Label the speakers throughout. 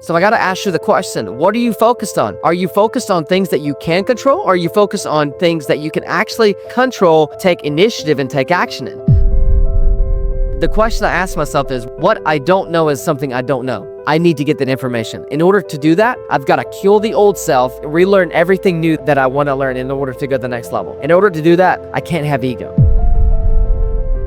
Speaker 1: So I got to ask you the question, what are you focused on? Are you focused on things that you can control? Or are you focused on things that you can actually control, take initiative, and take action in? The question I ask myself is, what I don't know is something I don't know. I need to get that information. In order to do that, I've got to kill the old self, relearn everything new that I want to learn in order to go to the next level. In order to do that, I can't have ego.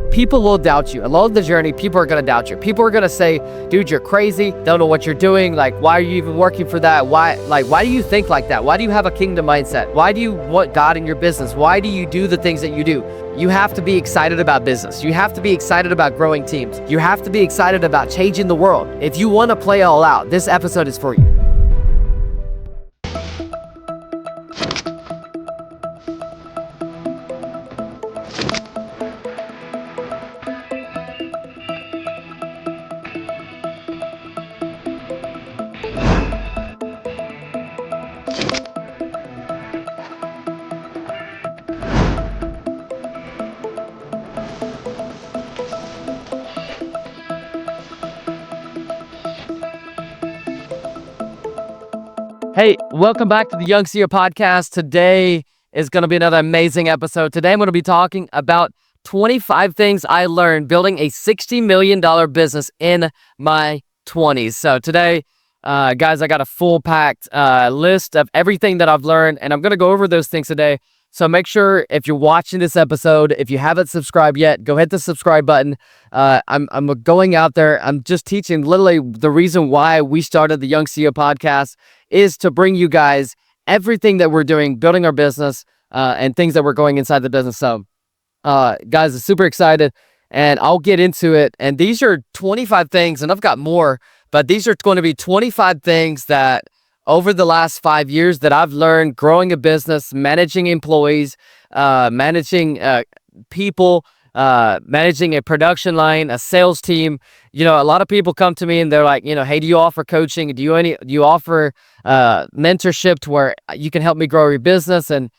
Speaker 1: People will doubt you. Along the journey, people are going to doubt you. People are going to say, dude, you're crazy. Don't know what you're doing. Like, why are you even working for that? Why do you think like that? Why do you have a kingdom mindset? Why do you want God in your business? Why do you do the things that you do? You have to be excited about business. You have to be excited about growing teams. You have to be excited about changing the world. If you want to play all out, this episode is for you. Hey, welcome back to the Young CEO podcast. Today is going to be another amazing episode. Today I'm going to be talking about 25 things I learned building a $60 million business in my 20s. So today, guys, I got a full packed list of everything that I've learned, and I'm going to go over those things today. So make sure if you're watching this episode, if you haven't subscribed yet, go hit the subscribe button. I'm going out there. I'm just teaching literally the reason why we started the Young CEO podcast is to bring you guys everything that we're doing, building our business, and things that we're going inside the business. So, guys, I'm super excited, and I'll get into it. And these are 25 things, and I've got more, but these are going to be 25 things that over the last 5 years that I've learned growing a business, managing employees, managing people, managing a production line, a sales team. You know, a lot of people come to me and they're like, you know, hey, do you offer coaching? Do you offer mentorship to where you can help me grow your business? And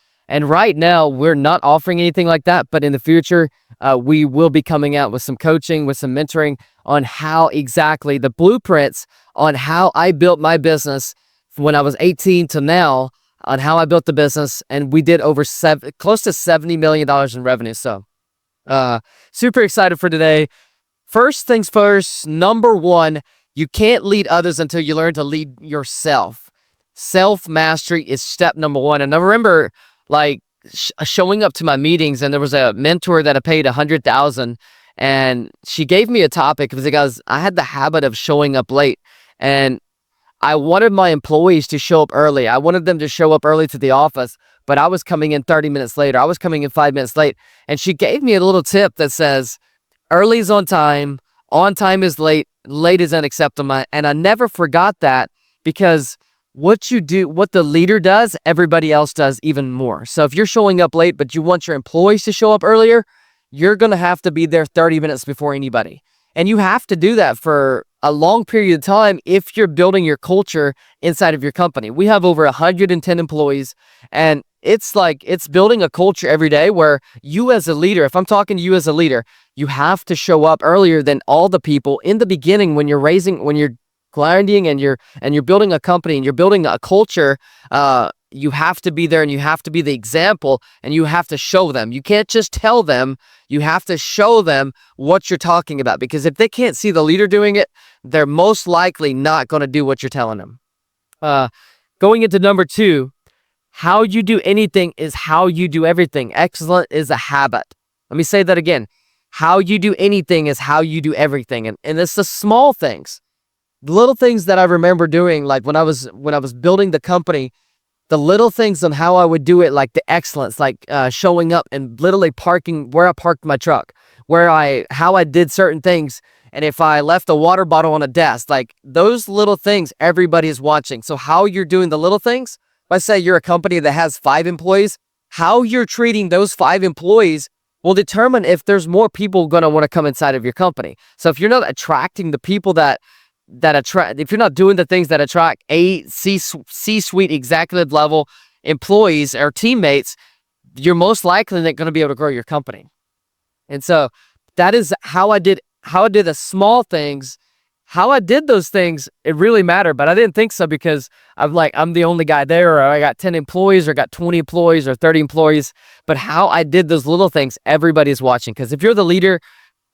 Speaker 1: right now we're not offering anything like that, but in the future, we will be coming out with some coaching, with some mentoring on how exactly the blueprints on how I built my business when I was 18 to now, on how I built the business. And we did over close to $70 million in revenue. So super excited for today. First things first, number one, you can't lead others until you learn to lead yourself. Self-mastery is step number one. And I remember like showing up to my meetings, and there was a mentor that I paid $100,000, and she gave me a topic because I had the habit of showing up late, and I wanted my employees to show up early. I wanted them to show up early to the office, but I was coming in 30 minutes later. I was coming in 5 minutes late. And she gave me a little tip that says, early is on time is late is unacceptable. And I never forgot that, because what you do, what the leader does, everybody else does even more. So if you're showing up late, but you want your employees to show up earlier, you're going to have to be there 30 minutes before anybody. And you have to do that for a long period of time if you're building your culture inside of your company. We have over 110 employees, and it's building a culture every day where you as a leader, if I'm talking to you as a leader, you have to show up earlier than all the people in the beginning when you're grinding and you're building a company and you're building a culture. You have to be there, and you have to be the example, and you have to show them. You can't just tell them, you have to show them what you're talking about, because if they can't see the leader doing it, they're most likely not going to do what you're telling them. Going into number two, how you do anything is how you do everything. Excellent is a habit. Let me say that again. How you do anything is how you do everything. And it's the small things, the little things that I remember doing, like when I was building the company, the little things on how I would do it, like the excellence, like showing up and literally parking where I parked my truck, how I did certain things. And if I left a water bottle on a desk, like those little things, everybody is watching. So how you're doing the little things, let's say you're a company that has 5 employees, how you're treating those 5 employees will determine if there's more people going to want to come inside of your company. So if you're not attracting the people if you're not doing the things that attract C-suite executive level employees or teammates, you're most likely not going to be able to grow your company. And so that is how I did the small things, how I did those things, it really mattered, but I didn't think so because I'm the only guy there, or I got 10 employees, or got 20 employees, or 30 employees. But how I did those little things, everybody's watching. Because if you're the leader,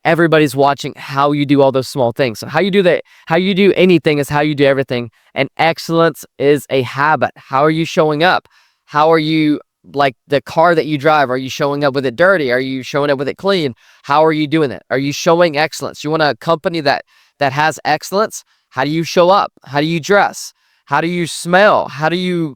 Speaker 1: everybody's watching how you do all those small things. So how you do that, how you do anything is how you do everything. And excellence is a habit. How are you showing up? How are you, like the car that you drive, are you showing up with it dirty? Are you showing up with it clean? How are you doing it? Are you showing excellence? You want a company that has excellence? How do you show up? How do you dress? How do you smell? How do you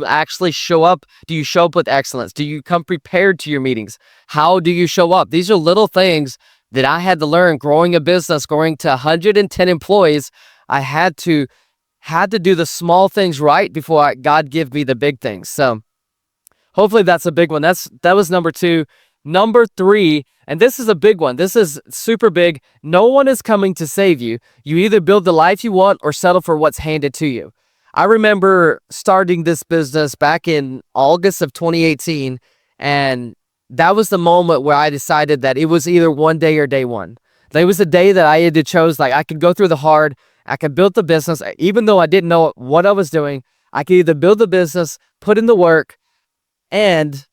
Speaker 1: actually show up? Do you show up with excellence? Do you come prepared to your meetings? How do you show up? These are little things that I had to learn growing a business, growing to 110 employees. I had to do the small things right before God give me the big things. So hopefully that's a big one. That was number 2. Number 3, and this is a big one. This is super big. No one is coming to save you. You either build the life you want or settle for what's handed to you. I remember starting this business back in August of 2018, and that was the moment where I decided that it was either one day or day one. There was a day that I had to choose, like I could go through the hard, I could build the business, even though I didn't know what I was doing. I could either build the business, put in the work, and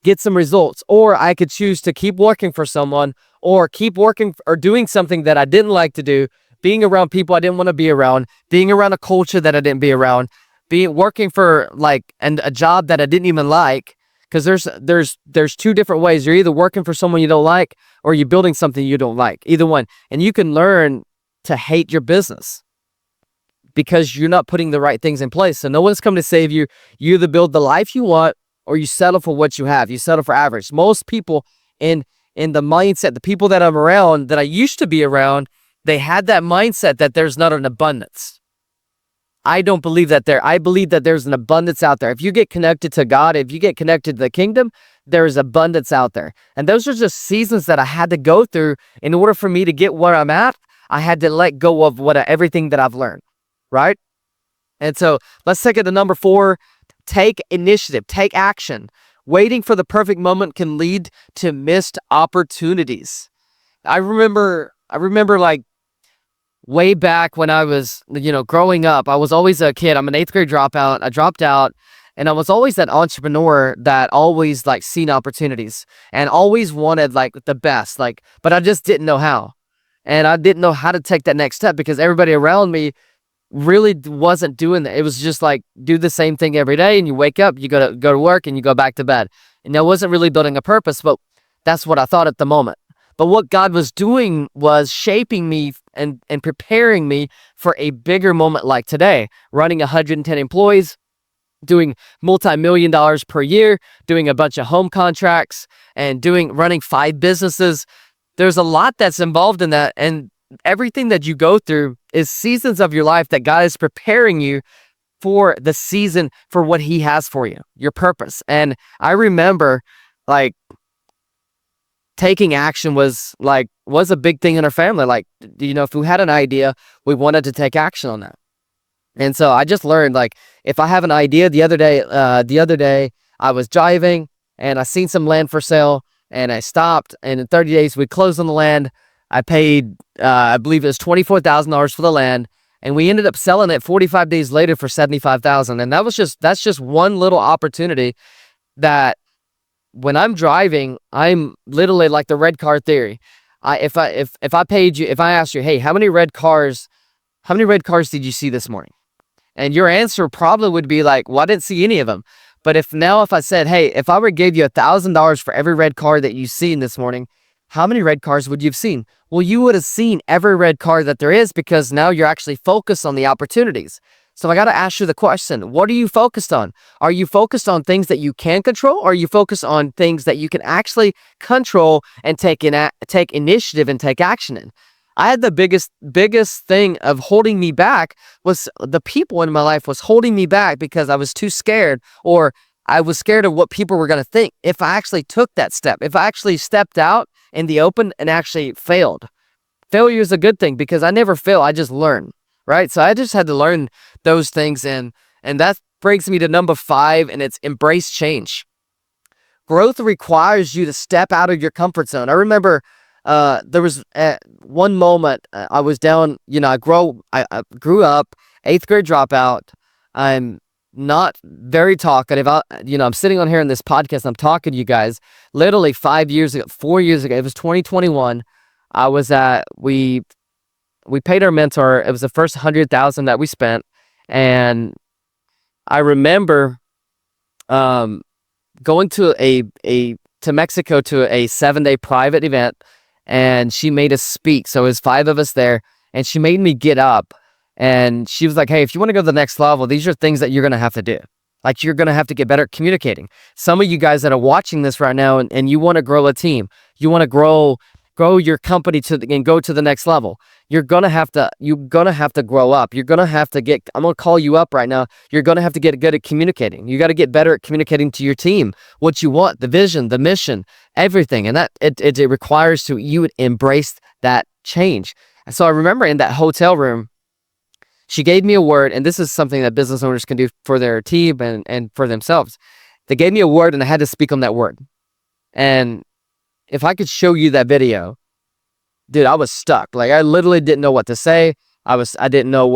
Speaker 1: get some results, or I could choose to keep working for someone, or keep working or doing something that I didn't like to do, being around people I didn't want to be around, being around a culture that I didn't be around, working for a job that I didn't even like. Because there's 2 different ways. You're either working for someone you don't like, or you're building something you don't like. Either one. And you can learn to hate your business because you're not putting the right things in place. So no one's coming to save you. You either build the life you want, or you settle for what you have. You settle for average. Most people in the mindset, the people that I'm around, that I used to be around, they had that mindset that there's not an abundance. I don't believe that there. I believe that there's an abundance out there. If you get connected to God, if you get connected to the kingdom, there is abundance out there. And those are just seasons that I had to go through in order for me to get where I'm at. I had to let go of everything that I've learned, right? And so let's take it to number 4. Take initiative, take action. Waiting for the perfect moment can lead to missed opportunities. I remember like way back when I was, growing up, I was always a kid. I'm an 8th grade dropout. I dropped out, and I was always that entrepreneur that always seen opportunities and always wanted the best, but I just didn't know how. And I didn't know how to take that next step because everybody around me really wasn't doing that. It was just do the same thing every day, and you wake up, you go to work, and you go back to bed. And I wasn't really building a purpose, but that's what I thought at the moment. But what God was doing was shaping me and preparing me for a bigger moment like today, running 110 employees, doing multi-million dollars per year, doing a bunch of home contracts, and running 5 businesses. There's a lot that's involved in that, and everything that you go through is seasons of your life that God is preparing you for the season, for what He has for you, your purpose. And I remember taking action was a big thing in our family. If we had an idea, we wanted to take action on that. And so I just learned, if I have an idea, the other day I was driving and I seen some land for sale, and I stopped, and in 30 days we closed on the land. I paid, I believe it was $24,000 for the land, and we ended up selling it 45 days later for $75,000. And that's just one little opportunity that when I'm driving, I'm literally like the red car theory. If I asked you, hey, how many red cars did you see this morning? And your answer probably would be well, I didn't see any of them. But if I said, hey, if I were to give you $1,000 for every red car that you've seen this morning, how many red cars would you have seen? Well, you would have seen every red car that there is, because now you're actually focused on the opportunities. So I got to ask you the question, what are you focused on? Are you focused on things that you can control? Or are you focused on things that you can actually control and take initiative and take action in? I had the biggest thing of holding me back was the people in my life was holding me back because I was too scared, or I was scared of what people were going to think if I actually took that step, if I actually stepped out in the open and actually failed. Failure is a good thing because I never fail. I just learn, right? So I just had to learn those things. And that brings me to number 5, and it's embrace change. Growth requires you to step out of your comfort zone. I remember there was one moment I was down. I grew up, eighth grade dropout. I'm not very talkative. I'm sitting on here in this podcast. I'm talking to you guys. Literally 5 years ago, 4 years ago, it was 2021. I was at we paid our mentor. It was the first 100,000 that we spent, and I remember going to to Mexico to a 7-day private event, and she made us speak. So it was 5 of us there, and she made me get up, and she was like, "Hey, if you want to go to the next level, these are things that you're gonna have to do. Like, you're gonna have to get better at communicating. Some of you guys that are watching this right now, and you want to grow a team, you want to grow your company and go to the next level. You're gonna have to grow up. You're gonna have to get. I'm gonna call you up right now. You're gonna have to get good at communicating. You got to get better at communicating to your team what you want, the vision, the mission, everything. And that it requires you embrace that change. And so I remember in that hotel room, she gave me a word, and this is something that business owners can do for their team and for themselves. They gave me a word, and I had to speak on that word. And if I could show you that video, dude, I was stuck. Like, I literally didn't know what to say. I didn't know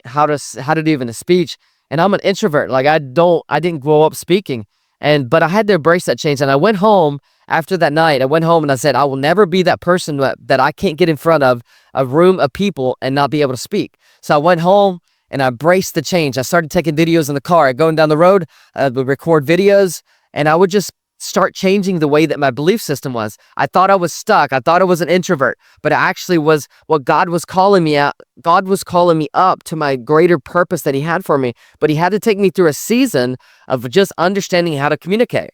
Speaker 1: how to do even a speech. And I'm an introvert. Like, I didn't grow up speaking. But I had to embrace that change. And I went home after that night. I went home and I said, I will never be that person that I can't get in front of a room of people and not be able to speak. So I went home and I embraced the change. I started taking videos in the car. Going down the road, I would record videos, and I would just start changing the way that my belief system was. I thought I was stuck. I thought I was an introvert, but it actually was what God was calling me out. God was calling me up to my greater purpose that he had for me, but he had to take me through a season of just understanding how to communicate.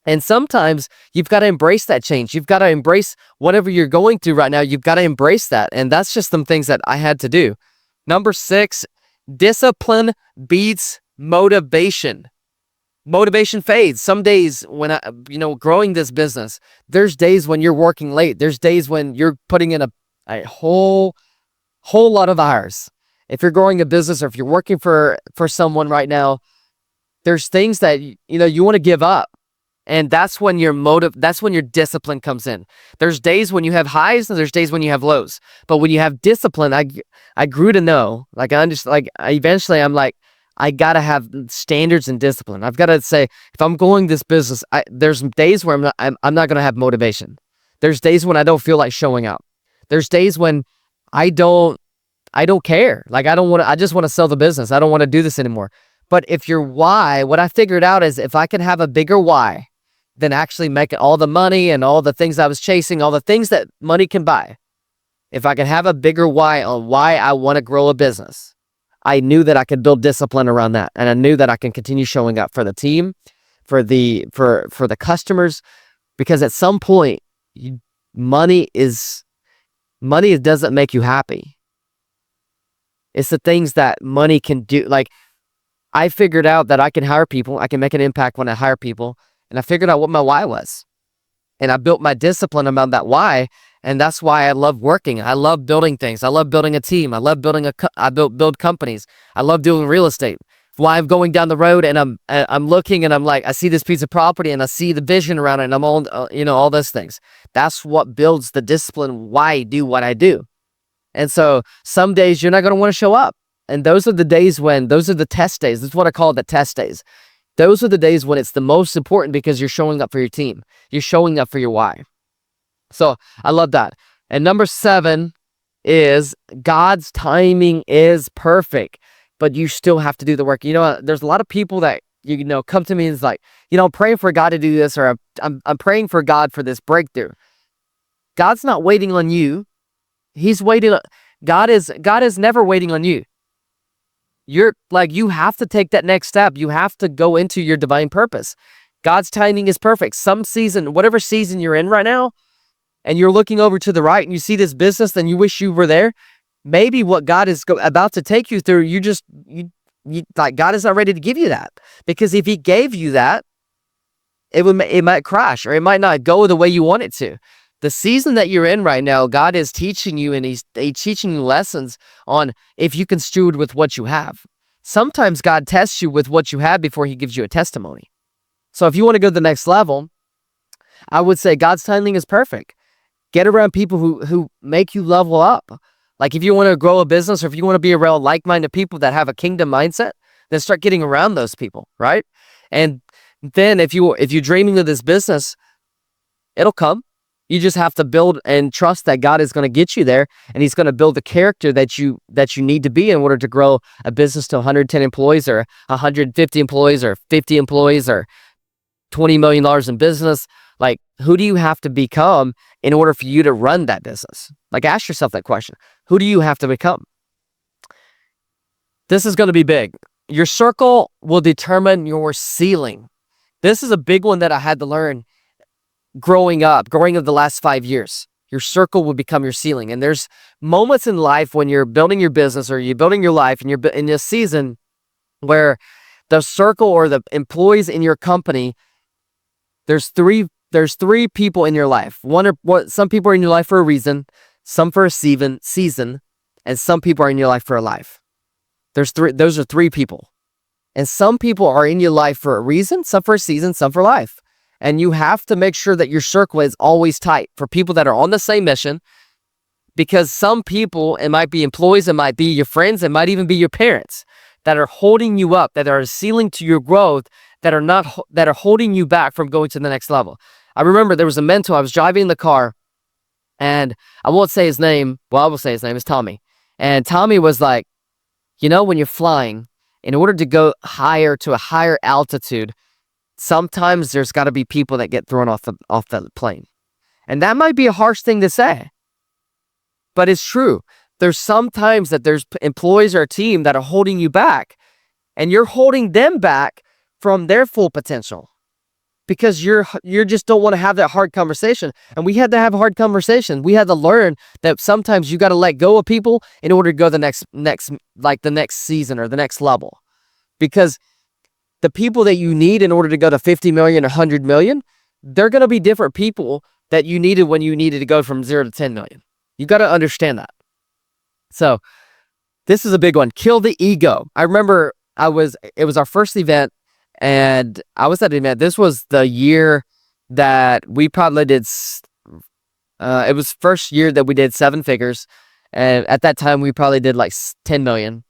Speaker 1: And sometimes you've got to embrace that change. You've got to embrace whatever you're going through right now. You've got to embrace that. And that's just some things that I had to do. Number 6, discipline beats motivation. Motivation fades. Some days when growing this business, there's days when you're working late. There's days when you're putting in a whole lot of hours. If you're growing a business, or if you're working for someone right now, there's things that you want to give up. And that's when your discipline comes in. There's days when you have highs and there's days when you have lows. But when you have discipline, I grew to know, like, I understand, like, eventually I'm like, I got to have standards and discipline. I've got to say, if I'm going this business, there's days where I'm not going to have motivation. There's days when I don't feel like showing up. There's days when I don't care. Like, I just want to sell the business. I don't want to do this anymore. But if your why, what I figured out is, if I can have a bigger why than actually making all the money and all the things I was chasing, all the things that money can buy, if I can have a bigger why on why I want to grow a business, I knew that I could build discipline around that. And I knew that I can continue showing up for the team, for the customers, because at some point, money doesn't make you happy. It's the things that money can do. Like, I figured out that I can hire people. I can make an impact when I hire people. And I figured out what my why was. And I built my discipline around that why. And that's why I love working. I love building things. I love building a team. I love build companies. I love doing real estate. Why I'm going down the road and I'm looking and I'm like, I see this piece of property and I see the vision around it, and I'm all those things. That's what builds the discipline. Why I do what I do. And so some days you're not going to want to show up. And those are the test days. That's what I call the test days. Those are the days when it's the most important, because you're showing up for your team. You're showing up for your why. So I love that. And number 7 is, God's timing is perfect, but you still have to do the work. There's a lot of people that, come to me and is like, I'm praying for God to do this, or I'm praying for God for this breakthrough. God's not waiting on you. He's waiting. God is never waiting on you. You have to take that next step. You have to go into your divine purpose. God's timing is perfect. Whatever season you're in right now, and you're looking over to the right and you see this business and you wish you were there, maybe what God is about to take you through, God is not ready to give you that. Because if he gave you that, it might crash, or it might not go the way you want it to. The season that you're in right now, God is teaching you, and he's teaching you lessons on if you can steward with what you have. Sometimes God tests you with what you have before he gives you a testimony. So if you want to go to the next level, I would say God's timing is perfect. Get around people who make you level up. Like if you want to grow a business or if you want to be around like-minded people that have a kingdom mindset, then start getting around those people, right? And then if you're dreaming of this business, it'll come. You just have to build and trust that God is going to get you there, and he's going to build the character that you need to be in order to grow a business to 110 employees or 150 employees or 50 employees or $20 million in business. Like, who do you have to become in order for you to run that business? Like, ask yourself that question. Who do you have to become? This is going to be big. Your circle will determine your ceiling. This is a big one that I had to learn growing up the last 5 years. Your circle will become your ceiling. And there's moments in life when you're building your business or you're building your life and you're in a season where the circle or the employees in your company, there's three people in your life. Some people are in your life for a reason, some for a season, and some people are in your life for a life. Those are three people. And some people are in your life for a reason, some for a season, some for life. And you have to make sure that your circle is always tight for people that are on the same mission, because some people, it might be employees, it might be your friends, it might even be your parents that are holding you up, that are a ceiling to your growth, that are holding you back from going to the next level. I remember there was a mentor, I was driving in the car, and I won't say his name. Well, I will say his name is Tommy. And Tommy was like, when you're flying, in order to go higher to a higher altitude, sometimes there's got to be people that get thrown off the plane. And that might be a harsh thing to say, but it's true. There's sometimes that there's employees or a team that are holding you back, and you're holding them back from their full potential because you just don't want to have that hard conversation. And we had to have a hard conversation. We had to learn that sometimes you got to let go of people in order to go the next season or the next level, because the people that you need in order to go to 50 million or 100 million, they're going to be different people that you needed when you needed to go from 0 to 10 million. You got to understand that. So this is a big one. Kill the ego. I remember it was our first event, and I was at an event. This was the year that we probably did, it was first year that we did 7 figures. And at that time, we probably did like 10 million.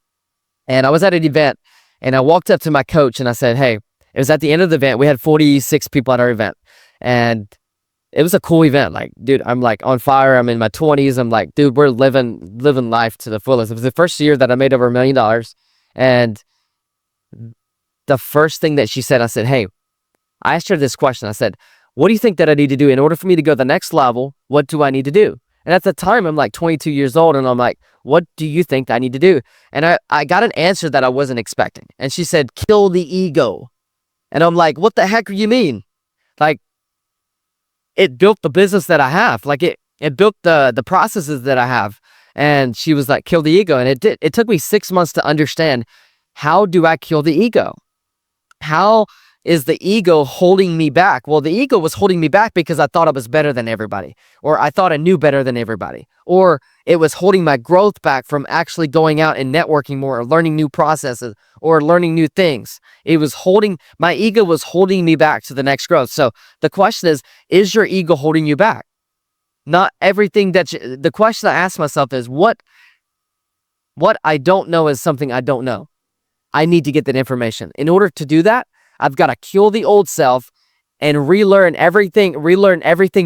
Speaker 1: And I was at an event, and I walked up to my coach and I said, hey, it was at the end of the event. We had 46 people at our event, and it was a cool event. Like, dude, I'm like on fire. I'm in my 20s. I'm like, dude, we're living life to the fullest. It was the first year that I made over $1 million. And the first thing that she said, I said, hey, I asked her this question. I said, what do you think that I need to do in order for me to go to the next level? What do I need to do? And at the time, I'm like 22 years old, and I'm like, what do you think I need to do? And I got an answer that I wasn't expecting. And she said, kill the ego. And I'm like, what the heck do you mean? Like, it built the business that I have. Like, it built the processes that I have. And she was like, kill the ego. And it did. It took me 6 months to understand, how do I kill the ego? How is the ego holding me back? Well, the ego was holding me back because I thought I was better than everybody, or I thought I knew better than everybody, or it was holding my growth back from actually going out and networking more or learning new processes or learning new things. My ego was holding me back to the next growth. So the question is your ego holding you back? Not everything the question I ask myself is, what I don't know is something I don't know. I need to get that information. In order to do that, I've got to kill the old self and relearn everything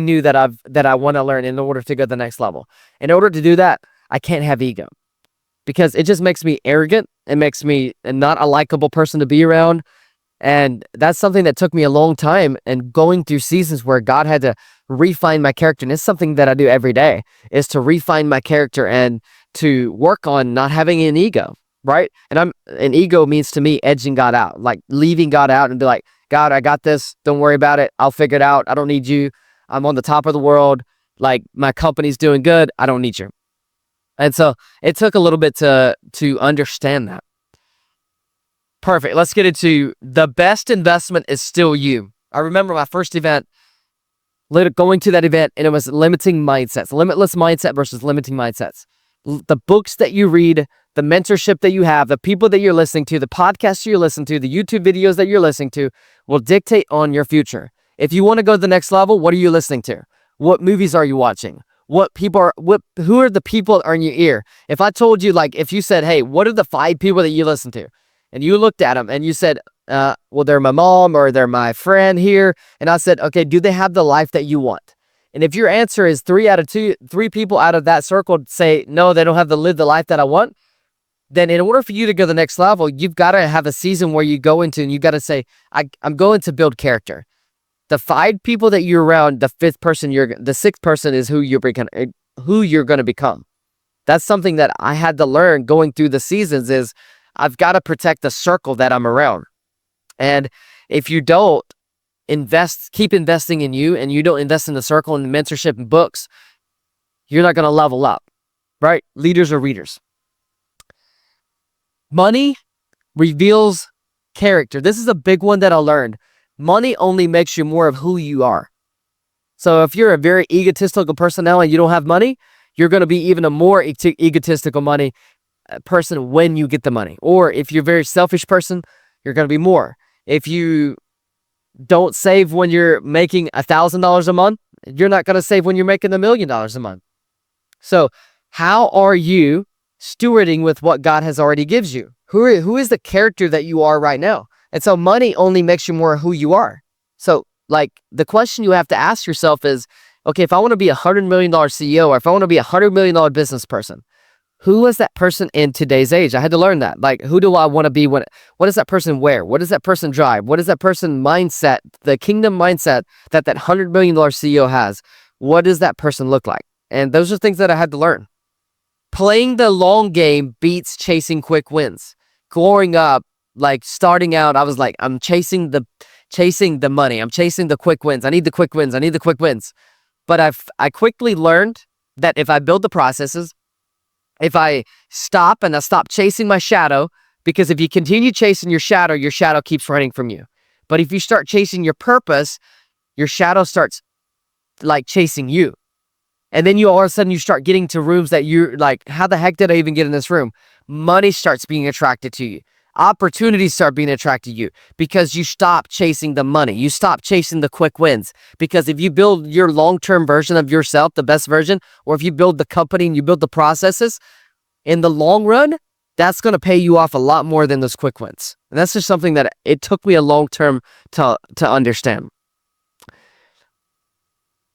Speaker 1: new that I want to learn in order to go to the next level. In order to do that, I can't have ego, because it just makes me arrogant. It makes me not a likable person to be around. And that's something that took me a long time, and going through seasons where God had to refine my character. And it's something that I do every day, is to refine my character and to work on not having an ego. Right? And an ego means to me edging God out, like leaving God out and be like, God, I got this. Don't worry about it. I'll figure it out. I don't need you. I'm on the top of the world. Like, my company's doing good. I don't need you. And so it took a little bit to understand that. Perfect. Let's get into the best investment is still you. I remember my first event, going to that event, and it was limiting mindsets, limitless mindset versus limiting mindsets. The books that you read, the mentorship that you have, the people that you're listening to, the podcasts you listen to, the YouTube videos that you're listening to will dictate on your future. If you want to go to the next level, what are you listening to? What movies are you watching? Who are the people that are in your ear? If I told you, like, if you said, hey, what are the 5 people that you listen to? And you looked at them and you said, well, they're my mom or they're my friend here. And I said, okay, do they have the life that you want? And if your answer is 3 people out of that circle say, no, they don't have to live the life that I want, then in order for you to go to the next level, you've got to have a season where you go into and you got to say, I'm going to build character. The 5 people that you're around, the 6th person is who you're going to become. That's something that I had to learn going through the seasons is I've got to protect the circle that I'm around. And if you don't keep investing in you and you don't invest in the circle and mentorship and books, you're not going to level up, right? Leaders are readers. Money reveals character. This is a big one that I learned. Money only makes you more of who you are. So if you're a very egotistical personality and you don't have money, you're going to be even a more egotistical person when you get the money. Or if you're a very selfish person, you're going to be more. If you don't save when you're making $1,000 a month, you're not going to save when you're making $1 million a month. So how are you stewarding with what God has already gives you? Who is the character that you are right now? And so money only makes you more who you are. So like the question you have to ask yourself is, okay, if I want to be a $100 million CEO or if I want to be a $100 million business person, who is that person in today's age? I had to learn that. Like, who do I want to be? What does that person wear? What does that person drive? What is that person mindset, the kingdom mindset that $100 million CEO has? What does that person look like? And those are things that I had to learn. Playing the long game beats chasing quick wins. Growing up, like starting out, I was like, I'm chasing the money. I'm chasing the quick wins. I need the quick wins. I need the quick wins. But I quickly learned that if I build the processes, if I stop chasing my shadow, because if you continue chasing your shadow keeps running from you. But if you start chasing your purpose, your shadow starts like chasing you. And then all of a sudden you start getting to rooms that you're like, how the heck did I even get in this room? Money starts being attracted to you. Opportunities start being attracted to you because you stop chasing the money. You stop chasing the quick wins. Because if you build your long-term version of yourself, the best version, or if you build the company and you build the processes, in the long run, that's going to pay you off a lot more than those quick wins. And that's just something that it took me a long term to understand.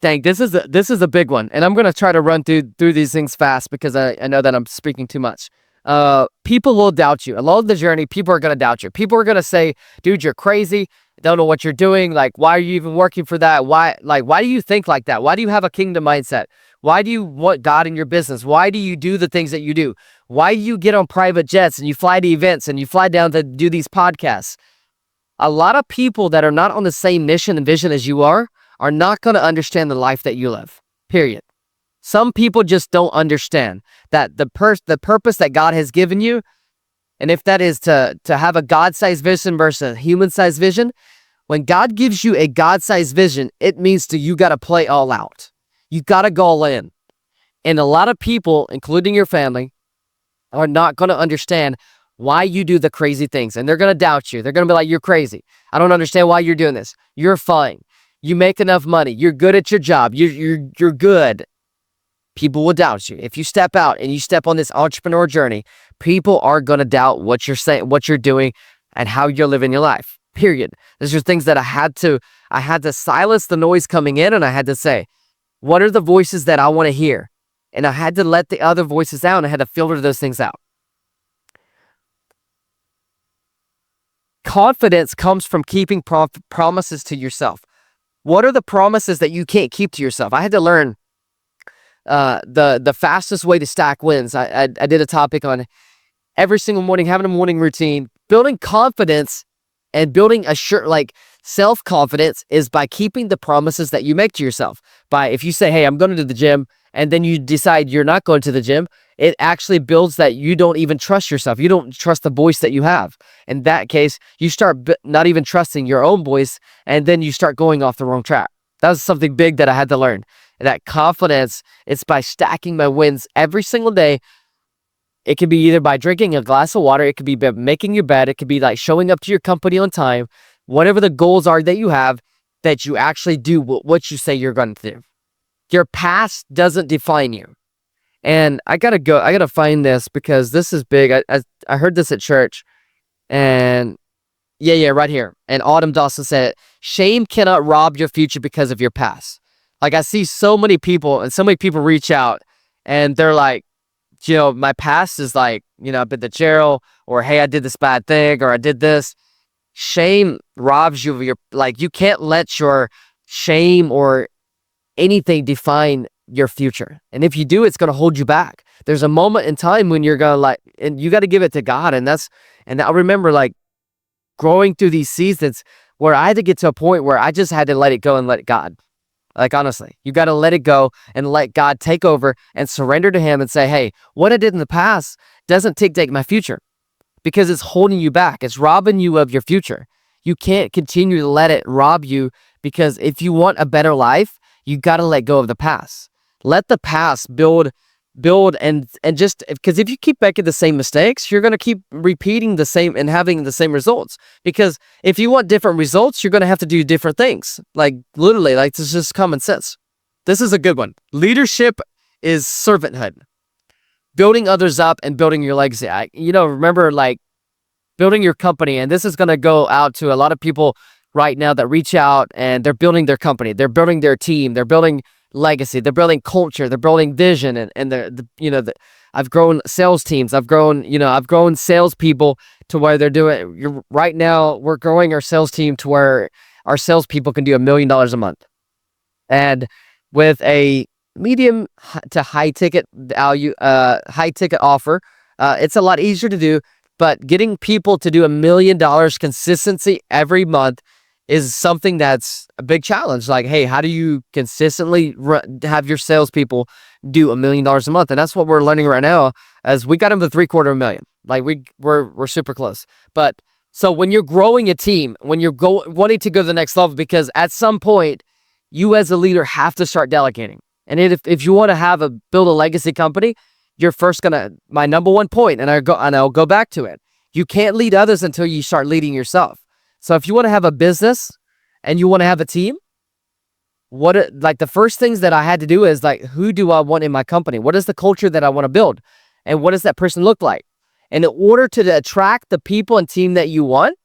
Speaker 1: Dang, this is a big one. And I'm going to try to run through these things fast because I know that I'm speaking too much. People will doubt you. Along the journey, people are going to doubt you. People are going to say, dude, you're crazy. Don't know what you're doing. Like, why are you even working for that? Why do you think like that? Why do you have a kingdom mindset? Why do you want God in your business? Why do you do the things that you do? Why do you get on private jets and you fly to events and you fly down to do these podcasts? A lot of people that are not on the same mission and vision as you are not going to understand the life that you live, period. Some people just don't understand that the purpose that God has given you, and if that is to have a God-sized vision versus a human-sized vision, when God gives you a God-sized vision, it means you got to play all out. You got to go all in. And a lot of people, including your family, are not going to understand why you do the crazy things. And they're going to doubt you. They're going to be like, you're crazy. I don't understand why you're doing this. You're fine. You make enough money. You're good at your job. You're good. People will doubt you. If you step out and you step on this entrepreneur journey, people are going to doubt what you're saying, what you're doing, and how you're living your life. Period. These are things that I had to silence the noise coming in, and I had to say, what are the voices that I want to hear? And I had to let the other voices out, and I had to filter those things out. Confidence comes from keeping promises to yourself. What are the promises that you can't keep to yourself? I had to learn the fastest way to stack wins. I did a topic on every single morning, having a morning routine, building confidence and building self-confidence is by keeping the promises that you make to yourself. If you say, hey, I'm going to the gym, and then you decide you're not going to the gym, it actually builds that you don't even trust yourself. You don't trust the voice that you have. In that case, you start not even trusting your own voice, and then you start going off the wrong track. That was something big that I had to learn. That confidence, it's by stacking my wins every single day. It could be either by drinking a glass of water. It could be by making your bed. It could be like showing up to your company on time. Whatever the goals are that you have, that you actually do what you say you're going to do. Your past doesn't define you. And I gotta find this because this is big. I heard this at church, and yeah, right here. And Autumn Dawson said, shame cannot rob your future because of your past. Like, I see so many people, and so many people reach out, and they're like, my past is like, I've been to jail, or hey, I did this bad thing, or I did this. Shame robs you of like, you can't let your shame or anything define your future. And if you do, it's going to hold you back. There's a moment in time when you're going to and you got to give it to God. And I remember like growing through these seasons where I had to get to a point where I just had to let it go and let God. Like, honestly, you got to let it go and let God take over and surrender to him and say, hey, what I did in the past doesn't dictate my future, because it's holding you back. It's robbing you of your future. You can't continue to let it rob you, because if you want a better life, you got to let go of the past. Let the past build and just, because if you keep making the same mistakes, you're going to keep repeating the same and having the same results. Because if you want different results, you're going to have to do different things. Like, literally, like, this is just common sense. This is a good one. Leadership is servanthood. Building others up and building your legacy. Remember, like, building your company, and this is going to go out to a lot of people right now that reach out and they're building their company, they're building their team, they're building legacy, they're building culture, they're building vision, and I've grown sales teams, I've grown salespeople to where they're doing. Right now, we're growing our sales team to where our salespeople can do $1 million a month, and with a medium to high ticket value, high ticket offer, it's a lot easier to do. But getting people to do $1 million consistency every month is something that's a big challenge. Like, hey, how do you consistently have your salespeople do $1 million a month? And that's what we're learning right now, as we got them to $750,000. Like, we're super close. But so when you're growing a team, when you're wanting to go to the next level, because at some point you as a leader have to start delegating. And if you want to build a legacy company, you're first my number one point, and I'll go back to it. You can't lead others until you start leading yourself. So if you want to have a business and you want to have a team, the first things that I had to do is, like, who do I want in my company? What is the culture that I want to build? And what does that person look like? And in order to attract the people and team that you want,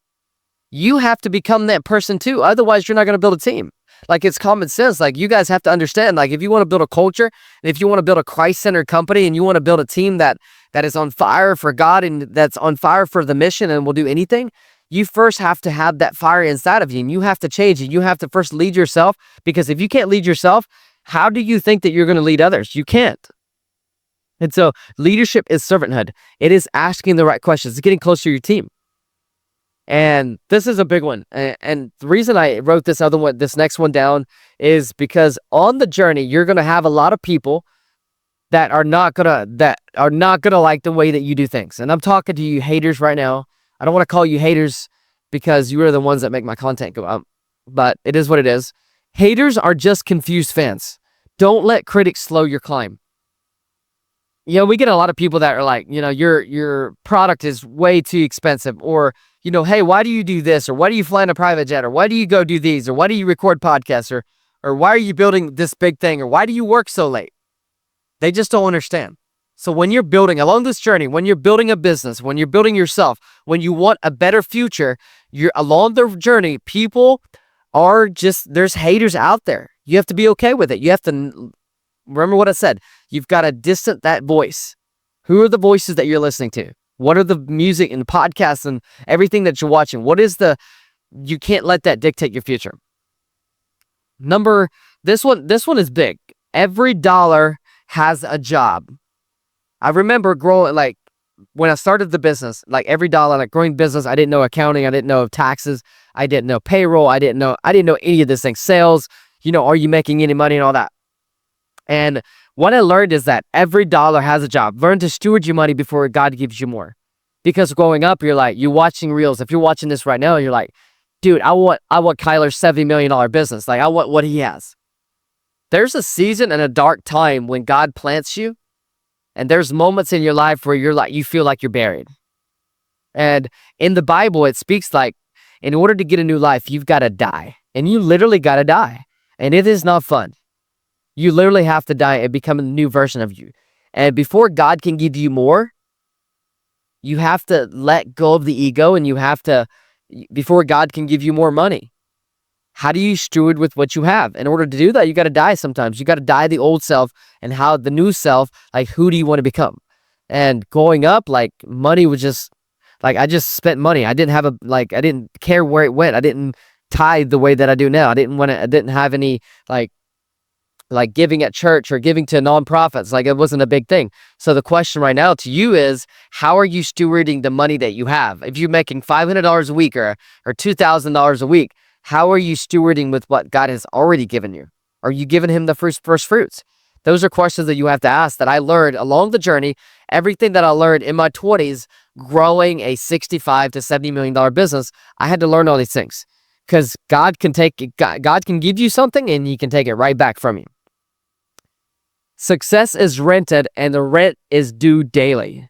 Speaker 1: you have to become that person too. Otherwise, you're not going to build a team. Like, it's common sense. Like, you guys have to understand, like, if you want to build a culture, and if you want to build a Christ-centered company, and you want to build a team that is on fire for God and that's on fire for the mission and will do anything, you first have to have that fire inside of you, and you have to change it. You have to first lead yourself, because if you can't lead yourself, how do you think that you're going to lead others? You can't. And so leadership is servanthood. It is asking the right questions. It's getting closer to your team. And this is a big one. And the reason I wrote this next one down, is because on the journey, you're going to have a lot of people that are not gonna like the way that you do things. And I'm talking to you haters right now. I don't want to call you haters, because you are the ones that make my content go up, but it is what it is. Haters are just confused fans. Don't let critics slow your climb. We get a lot of people that are like, your product is way too expensive, or, hey, why do you do this? Or why do you fly in a private jet? Or why do you go do these? Or why do you record podcasts? Or why are you building this big thing? Or why do you work so late? They just don't understand. So when you're building along this journey, when you're building a business, when you're building yourself, when you want a better future, you're along the journey, there's haters out there. You have to be okay with it. You have to remember what I said. You've got to distance that voice. Who are the voices that you're listening to? What are the music and podcasts and everything that you're watching? You can't let that dictate your future. This one is big. Every dollar has a job. I remember growing, like, when I started the business, like, every dollar, like, growing business, I didn't know accounting, I didn't know taxes, I didn't know payroll, I didn't know any of these things. Sales, are you making any money and all that? And what I learned is that every dollar has a job. Learn to steward your money before God gives you more. Because growing up, you're watching reels. If you're watching this right now, you're like, dude, I want Kyler's $70 million business. Like, I want what he has. There's a season and a dark time when God plants you, and there's moments in your life where you feel like you're buried. And in the Bible, it speaks like, in order to get a new life, you've got to die. And you literally got to die. And it is not fun. You literally have to die and become a new version of you. And before God can give you more, you have to let go of the ego, and before God can give you more money. How do you steward with what you have? In order to do that, you got to die sometimes. You got to die the old self, and how the new self, like, who do you want to become? And growing up, like, money was just, like, I just spent money. I didn't have I didn't care where it went. I didn't tithe the way that I do now. I didn't have any, like giving at church or giving to nonprofits. Like, it wasn't a big thing. So the question right now to you is, how are you stewarding the money that you have? If you're making $500 a week or $2,000 a week, how are you stewarding with what God has already given you? Are you giving him the first fruits? Those are questions that you have to ask, that I learned along the journey. Everything that I learned in my 20s, growing a $65 to $70 million business, I had to learn all these things, because God can give you something and he can take it right back from you. Success is rented, and the rent is due daily.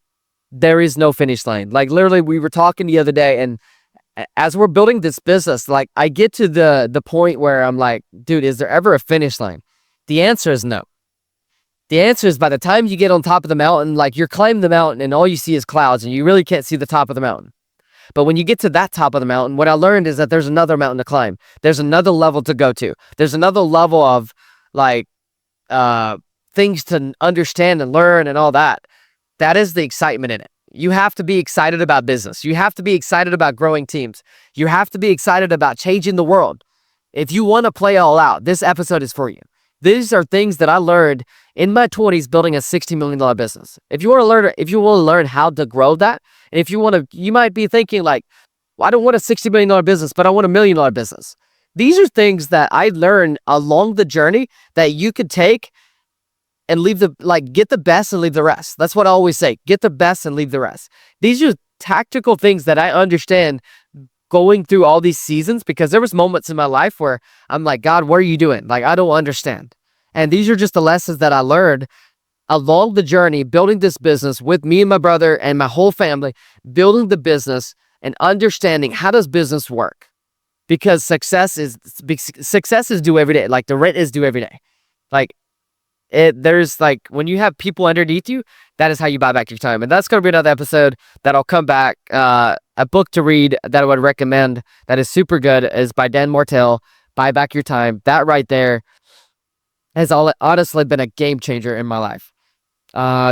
Speaker 1: There is no finish line. Like, literally, we were talking the other day, and as we're building this business, like, I get to the point where I'm like, dude, is there ever a finish line? The answer is no. The answer is, by the time you get on top of the mountain, like, you're climbing the mountain and all you see is clouds and you really can't see the top of the mountain. But when you get to that top of the mountain, what I learned is that there's another mountain to climb. There's another level to go to. There's another level of, like, things to understand and learn and all that. That is the excitement in it. You have to be excited about business. You have to be excited about growing teams. You have to be excited about changing the world. If you want to play all out, this episode is for you. These are things that I learned in my 20s building a $60 million business. If you want to learn how to grow that, and if you want to, you might be thinking like, well, I don't want a $60 million business, but I want $1 million business. These are things that I learned along the journey that you could take and get the best and leave the rest. That's what I always say. Get the best and leave the rest. These are tactical things that I understand going through all these seasons, because there was moments in my life where I'm like, God, what are you doing? Like, I don't understand. And these are just the lessons that I learned along the journey, building this business with me and my brother and my whole family, building the business and understanding how does business work? Because success is due every day. Like, the rent is due every day. Like, there's like, when you have people underneath you, that is how you buy back your time. And that's going to be another episode that I'll come back. A book to read that I would recommend that is super good is by Dan Martell, Buy Back Your Time. That right there has honestly been a game changer in my life.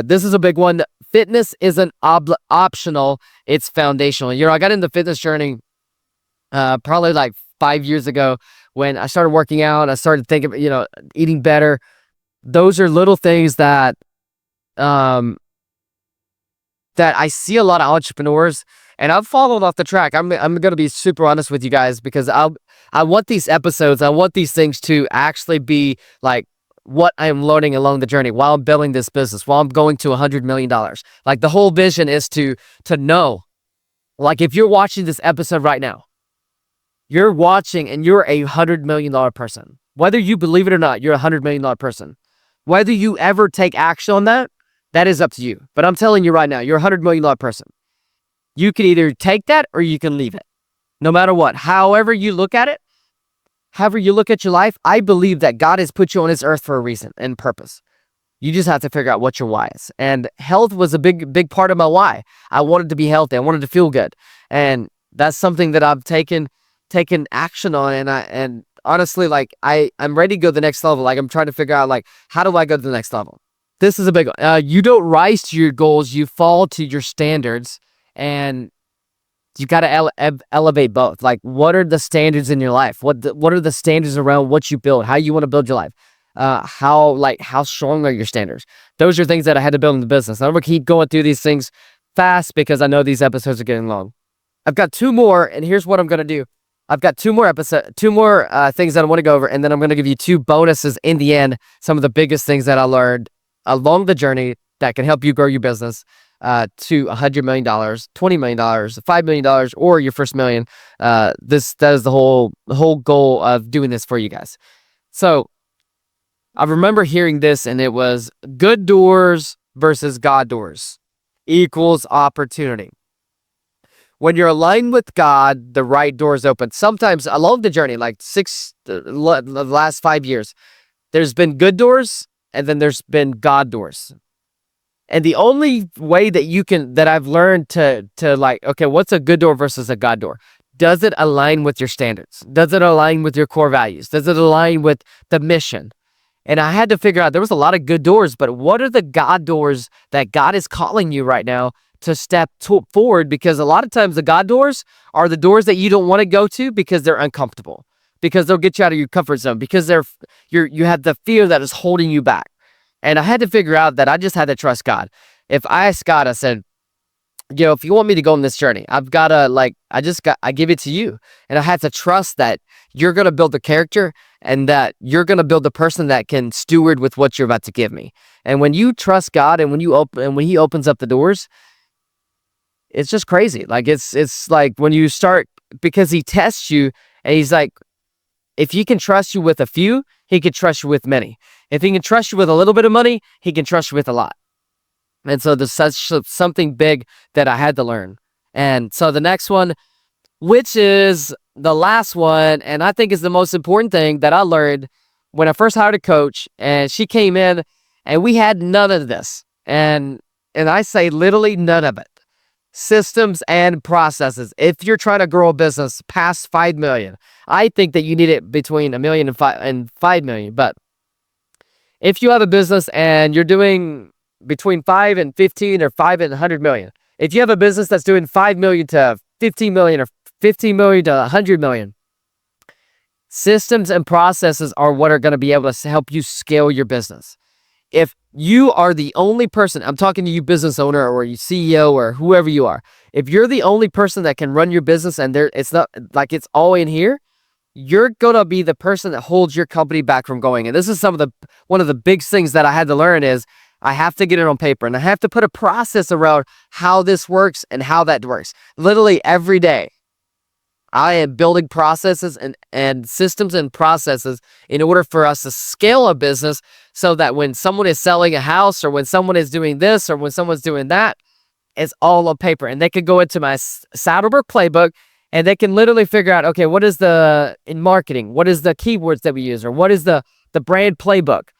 Speaker 1: This is a big one. Fitness isn't optional, it's foundational. I got into the fitness journey probably like 5 years ago when I started working out. I started thinking, eating better. Those are little things that that I see a lot of entrepreneurs, and I've followed off the track. I'm going to be super honest with you guys, because I want these episodes, I want these things to actually be like what I'm learning along the journey while I'm building this business, while I'm going to $100 million. Like, the whole vision is to know, like, if you're watching this episode right now, you're watching and you're a $100 million person. Whether you believe it or not, you're a $100 million person. Whether you ever take action on that, that is up to you. But I'm telling you right now, you're a $100 million person. You can either take that or you can leave it. No matter what, however you look at it, however you look at your life, I believe that God has put you on this earth for a reason and purpose. You just have to figure out what your why is. And health was a big part of my why. I wanted to be healthy. I wanted to feel good. And that's something that I've taken action on. And honestly, like, I'm ready to go to the next level. Like, I'm trying to figure out, like, how do I go to the next level? This is a big one. You don't rise to your goals, you fall to your standards. And you got to elevate both. Like, what are the standards in your life? What are the standards around what you build? How you want to build your life? How strong are your standards? Those are things that I had to build in the business. I'm going to keep going through these things fast because I know these episodes are getting long. I've got 2 more, and here's what I'm going to do. I've got 2 more things that I want to go over, and then I'm going to give you 2 bonuses in the end, some of the biggest things that I learned along the journey that can help you grow your business to $100 million, $20 million, $5 million, or your first million. That is the whole goal of doing this for you guys. So I remember hearing this, and it was good doors versus God doors equals opportunity. When you're aligned with God, the right doors open. Sometimes along the journey, like the last 5 years, There's been good doors, and then there's been God doors. And the only way that I've learned to like, okay, what's a good door versus a God door? Does it align with your standards? Does it align with your core values? Does it align with the mission? And I had to figure out, there was a lot of good doors, but what are the God doors that God is calling you right now to step forward? Because a lot of times the God doors are the doors that you don't want to go to because they're uncomfortable, because they'll get you out of your comfort zone, because you have the fear that is holding you back. And I had to figure out that I just had to trust God. If I asked God, I said, if you want me to go on this journey, I've got to I give it to you. And I had to trust that you're going to build the character and that you're going to build the person that can steward with what you're about to give me. And when you trust God and when he opens up the doors, it's just crazy. Like it's like when you start, because he tests you and he's like, if he can trust you with a few, he can trust you with many. If he can trust you with a little bit of money, he can trust you with a lot. And so there's something big that I had to learn. And so the next one, which is the last one, and I think is the most important thing that I learned when I first hired a coach, and she came in and we had none of this. And I say literally none of it. Systems and processes. If you're trying to grow a business past 5 million, I think that you need it between 1 million and 5 million. But if you have a business and you're doing between 5 and 15 or 5 and 100 million, if you have a business that's doing 5 million to 15 million or 15 million to 100 million, systems and processes are what are going to be able to help you scale your business. If you are the only person, I'm talking to you business owner or you CEO or whoever you are, if you're the only person that can run your business and it's not like it's all in here, you're going to be the person that holds your company back from going. And this is one of the big things that I had to learn is I have to get it on paper and I have to put a process around how this works and how that works. Literally every day, I am building processes and systems and processes in order for us to scale a business so that when someone is selling a house or when someone is doing this or when someone's doing that, it's all on paper. And they can go into my Saddlebrook playbook and they can literally figure out, okay, what is in marketing, what is the keywords that we use, or what is the brand playbook?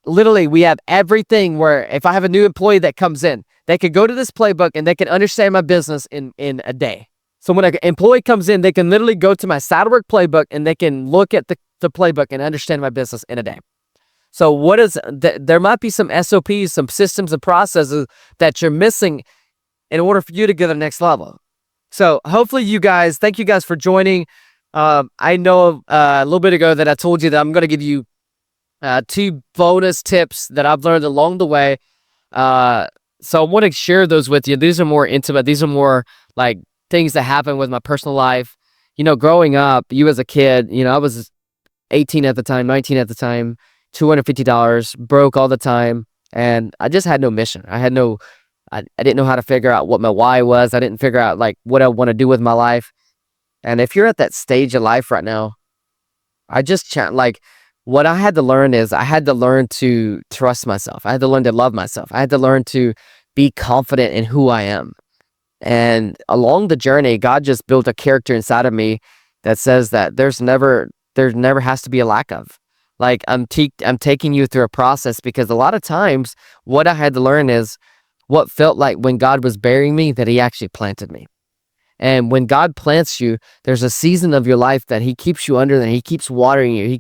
Speaker 1: Literally, we have everything where if I have a new employee that comes in, they could go to this playbook and they can understand my business in a day. So when an employee comes in, they can literally go to my Saddlebrook playbook and they can look at the playbook and understand my business in a day. So there might be some SOPs, some systems and processes that you're missing in order for you to go to the next level. So hopefully thank you guys for joining. I know a little bit ago that I told you that I'm going to give you 2 bonus tips that I've learned along the way. So I want to share those with you. These are more intimate. These are more like things that happen with my personal life. Growing up, you as a kid, I was 18 at the time, 19 at the time, $250, broke all the time. And I just had no mission. I didn't know how to figure out what my why was. I didn't figure out like what I want to do with my life. And if you're at that stage of life right now, what I had to learn is I had to learn to trust myself. I had to learn to love myself. I had to learn to be confident in who I am. And along the journey, God just built a character inside of me that says that there never has to be a lack of. Like I'm taking you through a process because a lot of times what I had to learn is what felt like when God was burying me, that he actually planted me. And when God plants you, there's a season of your life that he keeps you under, and he keeps watering you.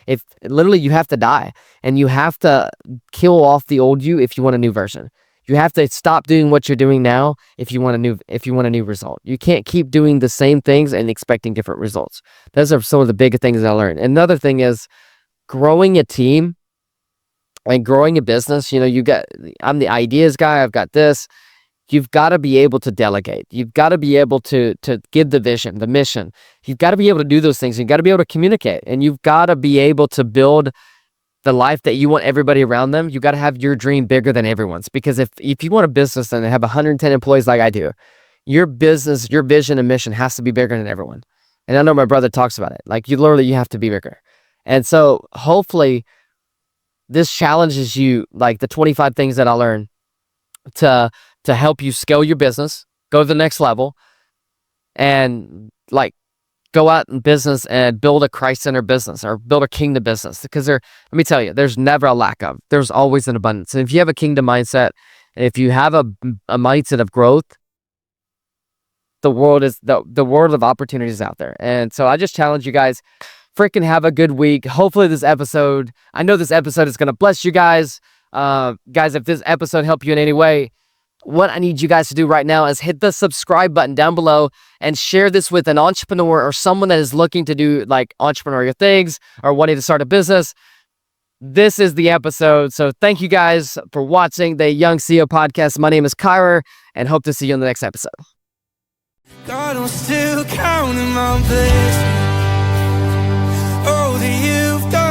Speaker 1: If literally you have to die and you have to kill off the old you if you want a new version. You have to stop doing what you're doing now if you want a new result. You can't keep doing the same things and expecting different results. Those are some of the big things I learned. Another thing is growing a team and growing a business. I'm the ideas guy. I've got this. You've got to be able to delegate. You've got to be able to give the vision, the mission. You've got to be able to do those things. You've got to be able to communicate, and you've got to be able to build the life that you want everybody around them. You got to have your dream bigger than everyone's, because if you want a business and have 110 employees like I do, your business, your vision and mission has to be bigger than everyone. And I know my brother talks about it. Like you have to be bigger. And so hopefully this challenges you, like the 25 things that I learned to help you scale your business, go to the next level, and like go out in business and build a Christ-centered business or build a kingdom business. Because let me tell you, there's never a lack of. There's always an abundance. And if you have a kingdom mindset, if you have a mindset of growth, the world of opportunities out there. And so I just challenge you guys, freaking have a good week. Hopefully I know this episode is going to bless you guys. Guys, if this episode helped you in any way, what I need you guys to do right now is hit the subscribe button down below and share this with an entrepreneur or someone that is looking to do like entrepreneurial things or wanting to start a business. This is the episode. So thank you guys for watching the Young CEO podcast. My name is Kyra and hope to see you in the next episode. God, I'm still counting my blessings. Oh, that you've done.